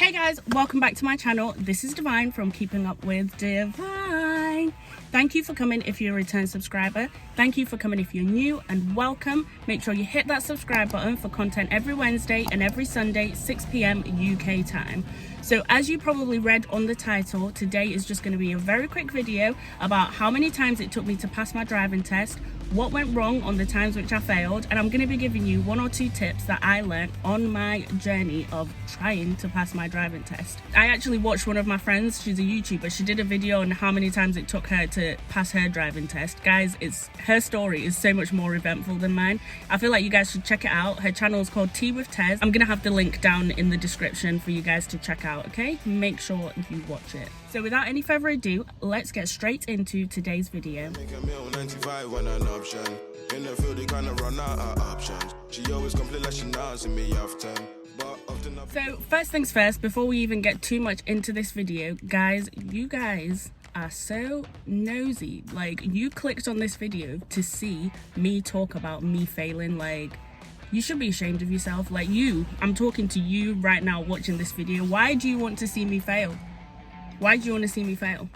Hey guys, welcome back to my channel. This is Divine from Keeping Up with Divine. Thank you for coming if you're a return subscriber. Thank you for coming if you're new, and welcome. Make sure you hit that subscribe button for content every Wednesday and every Sunday, 6 p.m. UK time. So as you probably read on the title, today is just going to be a very quick video about how many times it took me to pass my driving test, what went wrong on the times which I failed, and I'm going to be giving you 1 or 2 tips that I learned on my journey of trying to pass my driving test. I actually watched one of my friends, she's a YouTuber, she did a video on how many times it took her to pass her driving test. Guys, her story is so much more eventful than mine. I feel like you guys should check it out. Her channel is called Tea with Tez. I'm going to have the link down in the description for you guys to check out, okay? Make sure you watch it. So without any further ado, let's get straight into today's video. So first things first, before we even get too much into this video, guys, you guys are so nosy. Like, you clicked on this video to see me talk about me failing. Like, you should be ashamed of yourself. Like, I'm talking to you right now watching this video. Why do you want to see me fail? Why do you want to see me fail?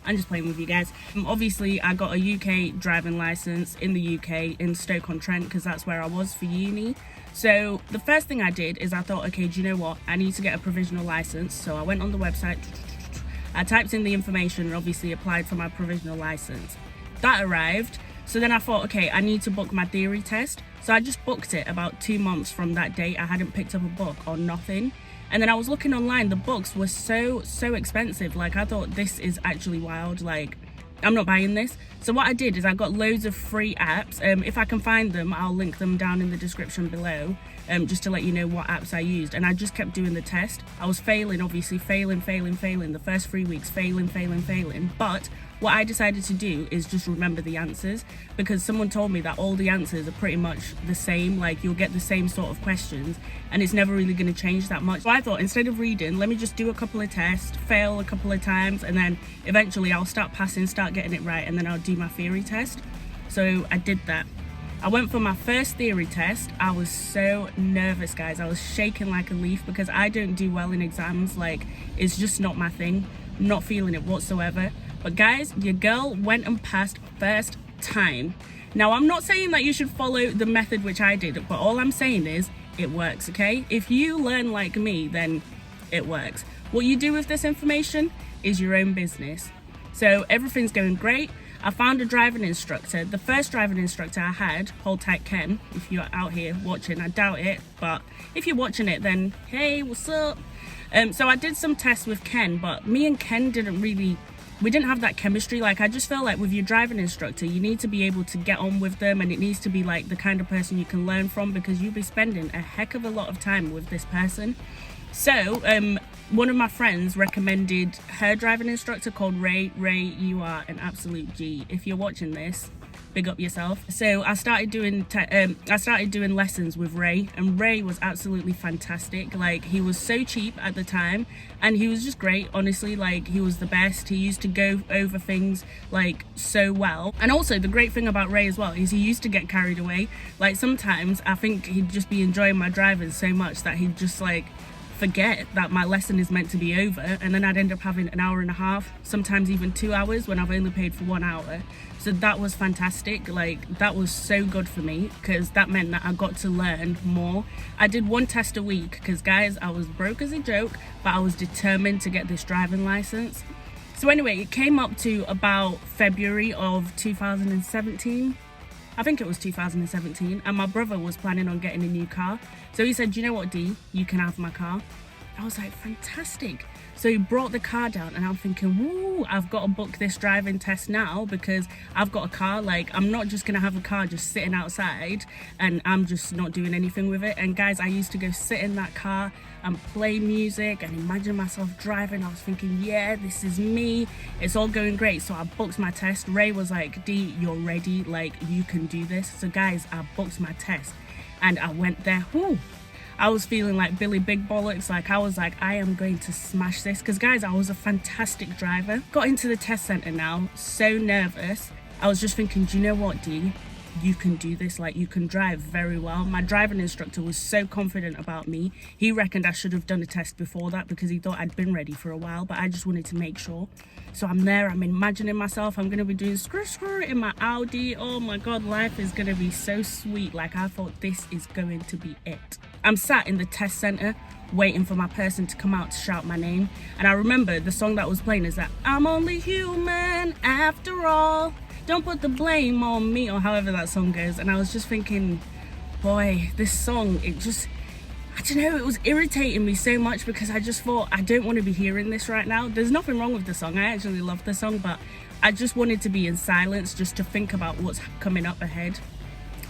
I'm just playing with you guys. Obviously, I got a UK driving license in the UK in Stoke-on-Trent because that's where I was for uni. So the first thing I did is I thought, okay, do you know what? I need to get a provisional license. So I went on the website, I typed in the information and obviously applied for my provisional license. That arrived. So then I thought, okay, I need to book my theory test. So I just booked it about 2 months from that date. I hadn't picked up a book or nothing. And then I was looking online, the books were so expensive. Like, I thought, this is actually wild. Like, I'm not buying this. So what I did is I got loads of free apps. If I can find them, I'll link them down in the description below, just to let you know what apps I used. And I just kept doing the test. I was failing, obviously, failing. The first 3 weeks, failing. But what I decided to do is just remember the answers, because someone told me that all the answers are pretty much the same. Like, you'll get the same sort of questions and it's never really going to change that much. So I thought, instead of reading, let me just do a couple of tests, fail a couple of times, and then eventually I'll start passing, start getting it right, and then I'll do my theory test. So I did that. I went for my first theory test. I was so nervous, guys. I was shaking like a leaf because I don't do well in exams. Like, it's just not my thing. I'm not feeling it whatsoever. But guys, your girl went and passed first time. Now, I'm not saying that you should follow the method which I did, but all I'm saying is it works, okay? If you learn like me, then it works. What you do with this information is your own business. So everything's going great. I found a driving instructor. The first driving instructor I had, hold tight Ken, if you're out here watching, I doubt it, but if you're watching it, then hey, what's up? So I did some tests with Ken, but me and Ken we didn't have that chemistry. Like, I just feel like with your driving instructor, you need to be able to get on with them, and it needs to be like the kind of person you can learn from, because you'll be spending a heck of a lot of time with this person. So one of my friends recommended her driving instructor called Ray. Ray, you are an absolute G. If you're watching this, big up yourself. So I started doing lessons with Ray, and Ray was absolutely fantastic. Like, he was so cheap at the time, and he was just great, honestly. Like, he was the best. He used to go over things like so well. And also, the great thing about Ray as well is he used to get carried away. Like, sometimes I think he'd just be enjoying my driving so much that he'd just like forget that my lesson is meant to be over, and then I'd end up having an hour and a half, sometimes even 2 hours, when I've only paid for 1 hour. So that was fantastic. Like, that was so good for me, because that meant that I got to learn more. I did 1 test a week because, guys, I was broke as a joke, but I was determined to get this driving license. So anyway, it came up to about February of 2017. I think it was 2017, and my brother was planning on getting a new car. So he said, you know what, Dee, you can have my car. I was like, fantastic. So he brought the car down, and I'm thinking, woo, I've got to book this driving test now because I've got a car. Like, I'm not just gonna have a car just sitting outside and I'm just not doing anything with it. And guys, I used to go sit in that car and play music and imagine myself driving. I was thinking, yeah, this is me. It's all going great. So I booked my test. Ray was like, Dee, you're ready. Like, you can do this. So guys, I booked my test and I went there. Whoo. I was feeling like Billy Big Bollocks. Like, I was like, I am going to smash this. Because guys, I was a fantastic driver. Got into the test center now, so nervous. I was just thinking, do you know what, Dee? you can do this, like you can drive very well. My driving instructor was so confident about me. He reckoned I should have done a test before that because he thought I'd been ready for a while, but I just wanted to make sure. So I'm there, I'm imagining myself, I'm gonna be doing screw in my Audi. Oh my God, life is gonna be so sweet. Like I thought this is going to be it. I'm sat in the test center waiting for my person to come out to shout my name. And I remember the song that was playing is that I'm only human after all. Don't put the blame on me, or however that song goes. And I was just thinking, boy, this song, it just, I don't know, it was irritating me so much because I just thought, I don't want to be hearing this right now. There's nothing wrong with the song. I actually love the song, but I just wanted to be in silence just to think about what's coming up ahead.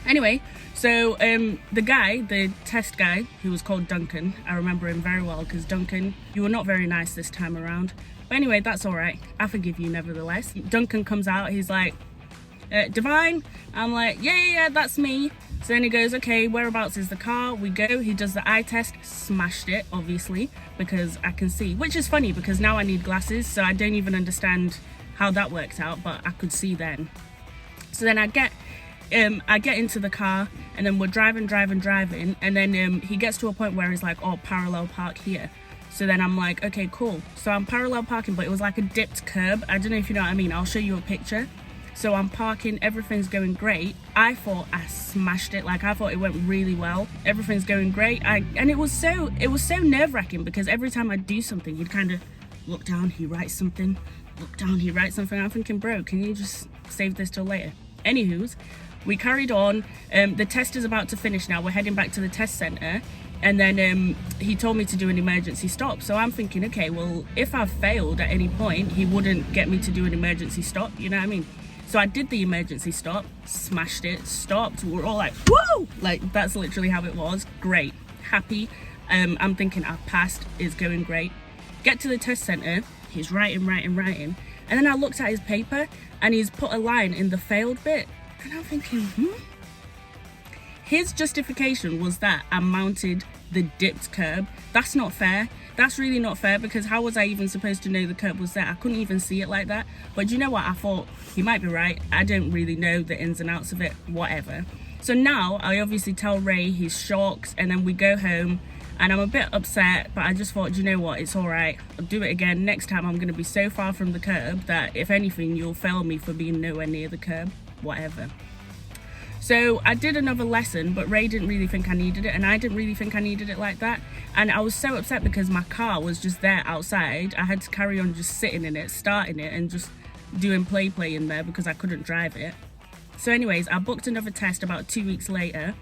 Anyway, so the test guy, who was called Duncan, I remember him very well because Duncan, you were not very nice this time around. But anyway, that's all right. I forgive you nevertheless. Duncan comes out, he's like, Divine? I'm like, yeah, that's me. So then he goes, okay, whereabouts is the car? We go, he does the eye test, smashed it, obviously, because I can see, which is funny because now I need glasses, so I don't even understand how that works out, but I could see then. So then I get into the car and then we're driving, and then he gets to a point where he's like, oh, parallel park here. So then I'm like, okay, cool. So I'm parallel parking, but it was like a dipped curb. I don't know if you know what I mean. I'll show you a picture. So I'm parking, everything's going great. I thought I smashed it. Like I thought it went really well. Everything's going great. And it was so nerve-wracking because every time I do something, you'd kind of look down, he writes something, look down, he writes something. I'm thinking, bro, can you just save this till later? Anywho's, we carried on. The test is about to finish now. We're heading back to the test center. And then he told me to do an emergency stop. So I'm thinking, okay, well, if I failed at any point, he wouldn't get me to do an emergency stop. You know what I mean? So I did the emergency stop, smashed it, stopped. We're all like, whoa! Like, that's literally how it was. Great. Happy. I'm thinking I've passed. It's going great. Get to the test center. He's writing. And then I looked at his paper and he's put a line in the failed bit. And I'm thinking, His justification was that I mounted the dipped curb. That's not fair. That's really not fair because how was I even supposed to know the curb was there? I couldn't even see it like that. But you know what? I thought he might be right. I don't really know the ins and outs of it, whatever. So now I obviously tell Ray, he's shocked, and then we go home and I'm a bit upset, but I just thought, you know what? It's all right. I'll do it again. Next time I'm going to be so far from the curb that if anything, you'll fail me for being nowhere near the curb, whatever. So I did another lesson, but Ray didn't really think I needed it, and I didn't really think I needed it like that. And I was so upset because my car was just there outside. I had to carry on just sitting in it, starting it, and just doing play in there because I couldn't drive it. So anyways, I booked another test about 2 weeks later.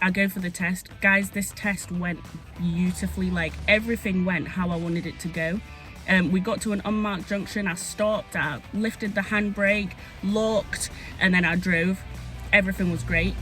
I go for the test. Guys, this test went beautifully. Like, everything went how I wanted it to go. We got to an unmarked junction. I stopped, I lifted the handbrake, looked, and then I drove. Everything was great.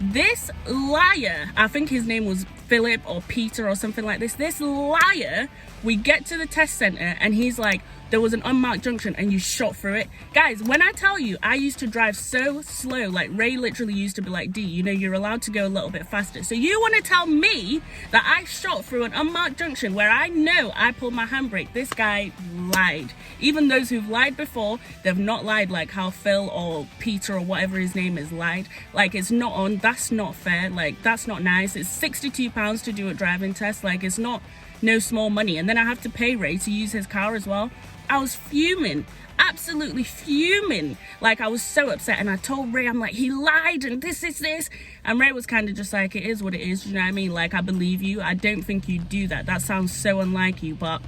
This liar, I think his name was Philip or Peter or something like this liar, we get to the test center and he's like, there was an unmarked junction and you shot through it. Guys, when I tell you, I used to drive so slow, like Ray literally used to be like, D, you know, you're allowed to go a little bit faster. So you want to tell me that I shot through an unmarked junction where I know I pulled my handbrake? This guy lied. Even those who've lied before, they've not lied like how Phil or Peter or whatever his name is lied. Like, it's not on. That's not fair. Like, that's not nice. It's £62 to do a driving test. Like, it's not no small money. And then I have to pay Ray to use his car as well. I was fuming, absolutely fuming. Like, I was so upset, and I told Ray, I'm like, he lied and this. And Ray was kind of just like, it is what it is, you know what I mean? Like, I believe you. I don't think you'd do that. That sounds so unlike you, but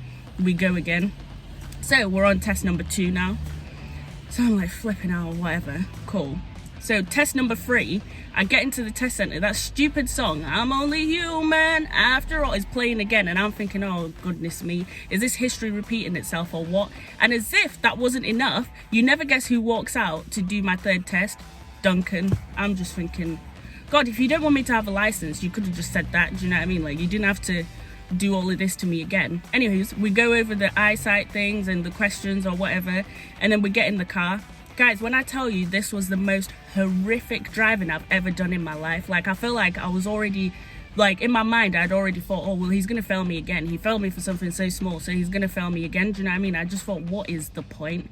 we go again. So we're on test number 2 now. So I'm like flipping out or whatever. Cool. So test number 3, I get into the test center. That stupid song, I'm only human after all, is playing again. And I'm thinking, oh, goodness me, is this history repeating itself or what? And as if that wasn't enough, you never guess who walks out to do my 3rd test? Duncan. I'm just thinking, God, if you don't want me to have a license, you could have just said that. Do you know what I mean? Like, you didn't have to do all of this to me again. Anyways, we go over the eyesight things and the questions or whatever, and then we get in the car. Guys, when I tell you this was the most horrific driving I've ever done in my life, like, I feel like I was already, like, in my mind, I'd already thought, oh, well, he's gonna fail me again. He failed me for something so small, so he's gonna fail me again. Do you know what I mean? I just thought, what is the point?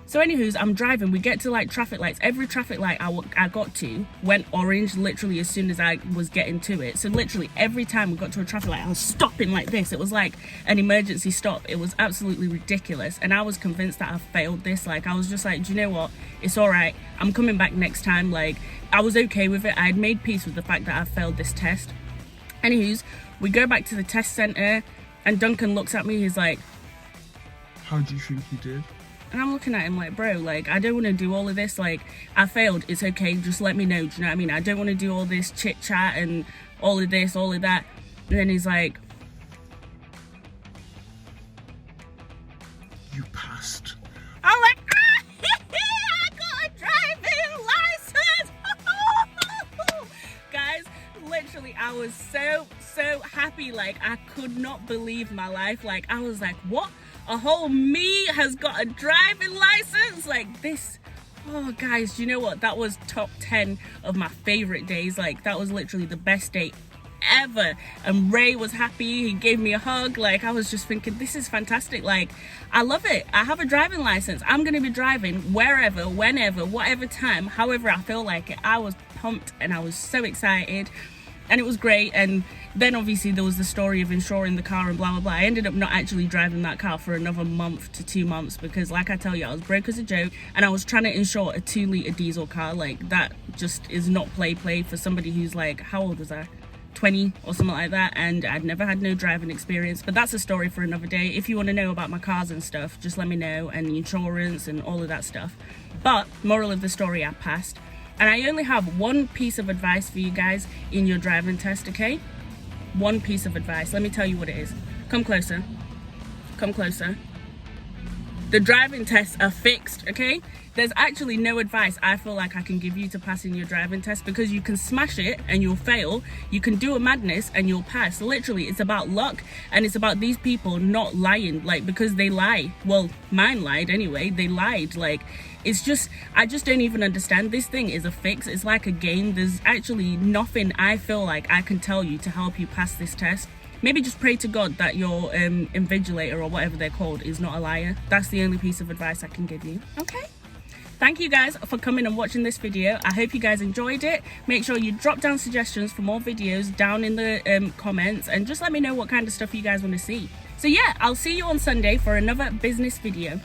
So anywho's, I'm driving, we get to like traffic lights. Every traffic light I got to went orange literally as soon as I was getting to it. So literally every time we got to a traffic light, I was stopping like this. It was like an emergency stop. It was absolutely ridiculous. And I was convinced that I failed this. Like, I was just like, do you know what? It's all right. I'm coming back next time. Like, I was okay with it. I had made peace with the fact that I failed this test. Anywho's, we go back to the test center and Duncan looks at me. He's like, how do you think you did? And I'm looking at him like, bro, like, I don't want to do all of this. Like, I failed. It's okay. Just let me know. Do you know what I mean? I don't want to do all this chit chat and all of this, all of that. And then he's like, you passed. I'm like, I got a driving license. Guys, literally, I was so happy. Like, I could not believe my life. Like, I was like, what? A whole me has got a driving license? Like, this, oh guys, do you know what? That was top 10 of my favorite days. Like, that was literally the best day ever. And Ray was happy. He gave me a hug. Like, I was just thinking, this is fantastic. Like, I love it. I have a driving license. I'm gonna be driving wherever, whenever, whatever time, however I feel like it. I was pumped and I was so excited. And it was great. And then obviously there was the story of insuring the car and blah blah blah. I ended up not actually driving that car for another month to 2 months because, like I tell you, I was broke as a joke and I was trying to insure a 2-litre diesel car. Like, that just is not play for somebody who's like, how old was I? 20 or something like that, and I'd never had no driving experience. But that's a story for another day. If you want to know about my cars and stuff, just let me know, and the insurance and all of that stuff. But moral of the story, I passed. And I only have one piece of advice for you guys in your driving test, okay? One piece of advice. Let me tell you what it is. Come closer. Come closer. The driving tests are fixed, okay? There's actually no advice I feel like I can give you to pass in your driving test, because you can smash it and you'll fail. You can do a madness and you'll pass. Literally, it's about luck, and it's about these people not lying, like, because they lie. Well, mine lied anyway. They lied. Like, it's just, I just don't even understand. This thing is a fix. It's like a game. There's actually nothing I feel like I can tell you to help you pass this test. Maybe just pray to God that your invigilator or whatever they're called is not a liar. That's the only piece of advice I can give you. Okay? Thank you guys for coming and watching this video. I hope you guys enjoyed it. Make sure you drop down suggestions for more videos down in the comments, and just let me know what kind of stuff you guys want to see. So yeah, I'll see you on Sunday for another business video.